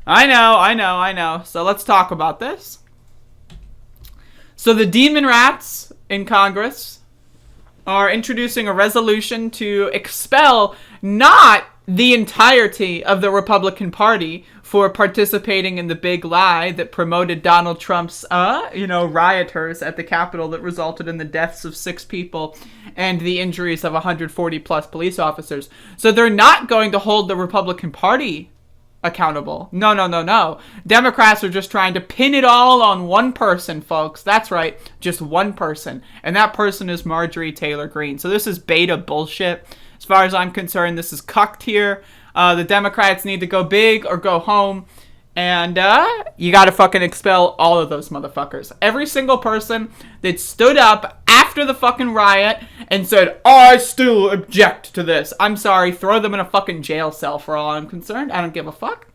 I know. So let's talk about this. So the demon rats in Congress are introducing a resolution to expel not the entirety of the Republican Party for participating in the big lie that promoted Donald Trump's, rioters at the Capitol that resulted in the deaths of 6 people and the injuries of 140 plus police officers. So they're not going to hold the Republican Party accountable. No. Democrats are just trying to pin it all on one person, folks. That's right, just one person. And that person is Marjorie Taylor Greene. So this is beta bullshit. As far as I'm concerned, this is cucked here. The Democrats need to go big or go home. And you gotta fucking expel all of those motherfuckers. Every single person that stood up after the fucking riot and said, I still object to this. I'm sorry, throw them in a fucking jail cell for all I'm concerned. I don't give a fuck.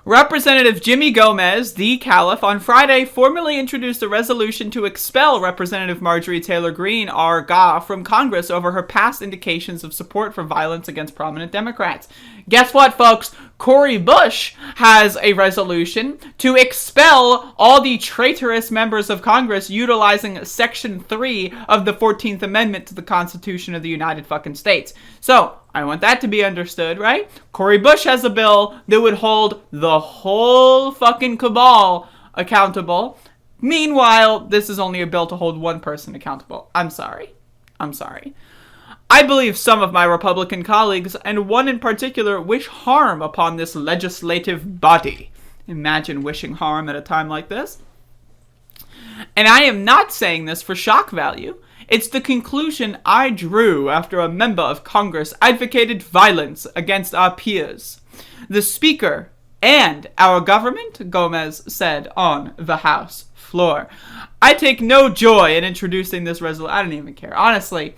Representative Jimmy Gomez, the Caliph, on Friday formally introduced a resolution to expel Representative Marjorie Taylor Greene, R.G.A., from Congress over her past indications of support for violence against prominent Democrats. Guess what, folks? Cori Bush has a resolution to expel all the traitorous members of Congress utilizing Section 3 of the 14th Amendment to the Constitution of the United fucking States. So, I want that to be understood, right? Cori Bush has a bill that would hold the whole fucking cabal accountable. Meanwhile, this is only a bill to hold one person accountable. I'm sorry. I believe some of my Republican colleagues, and one in particular, wish harm upon this legislative body. Imagine wishing harm at a time like this. And I am not saying this for shock value. It's the conclusion I drew after a member of Congress advocated violence against our peers. The Speaker and our government, Gomez said on the House floor. I take no joy in introducing this resolution. I don't even care. Honestly,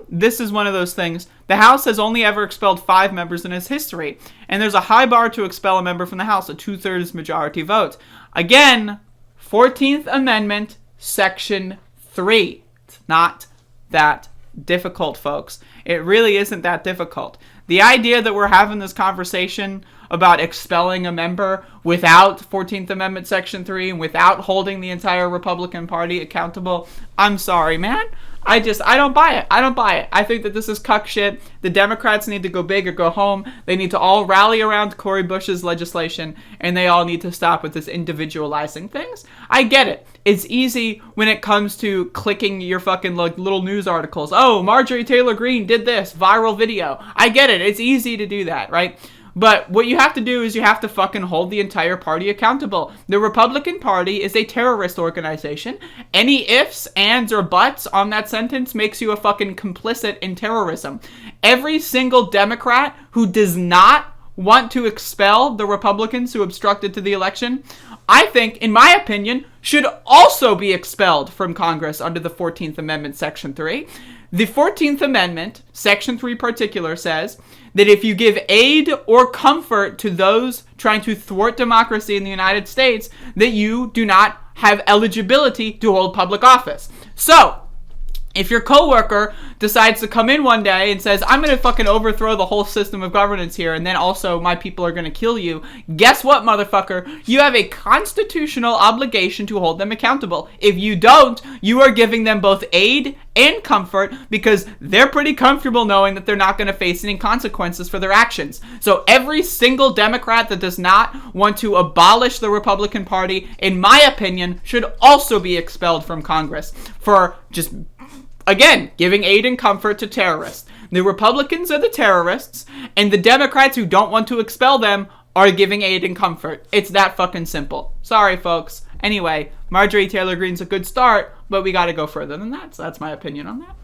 this is one of those things. The House has only ever expelled 5 members in its history, and there's a high bar to expel a member from the House, a 2/3 majority vote. Again, 14th Amendment, Section 3. It's not that difficult, folks. It really isn't that difficult. The idea that we're having this conversation about expelling a member without 14th Amendment Section 3 and without holding the entire Republican Party accountable, I'm sorry, man. I don't buy it. I think that this is cuck shit. The Democrats need to go big or go home. They need to all rally around Cori Bush's legislation, and they all need to stop with this individualizing things. I get it. It's easy when it comes to clicking your fucking little news articles. Oh, Marjorie Taylor Greene did this viral video. I get it. It's easy to do that, right? But what you have to do is you have to fucking hold the entire party accountable. The Republican Party is a terrorist organization. Any ifs, ands, or buts on that sentence makes you a fucking complicit in terrorism. Every single Democrat who does not want to expel the Republicans who obstructed to the election, I think, in my opinion, should also be expelled from Congress under the 14th Amendment, Section 3. The 14th Amendment, Section 3 particular, says that if you give aid or comfort to those trying to thwart democracy in the United States, that you do not have eligibility to hold public office. So, if your coworker decides to come in one day and says, I'm going to fucking overthrow the whole system of governance here, and then also my people are going to kill you, guess what, motherfucker? You have a constitutional obligation to hold them accountable. If you don't, you are giving them both aid and comfort because they're pretty comfortable knowing that they're not going to face any consequences for their actions. So every single Democrat that does not want to abolish the Republican Party, in my opinion, should also be expelled from Congress for just, again, giving aid and comfort to terrorists. The Republicans are the terrorists, and the Democrats who don't want to expel them are giving aid and comfort. It's that fucking simple. Sorry, folks. Anyway, Marjorie Taylor Greene's a good start, but we gotta go further than that. So that's my opinion on that.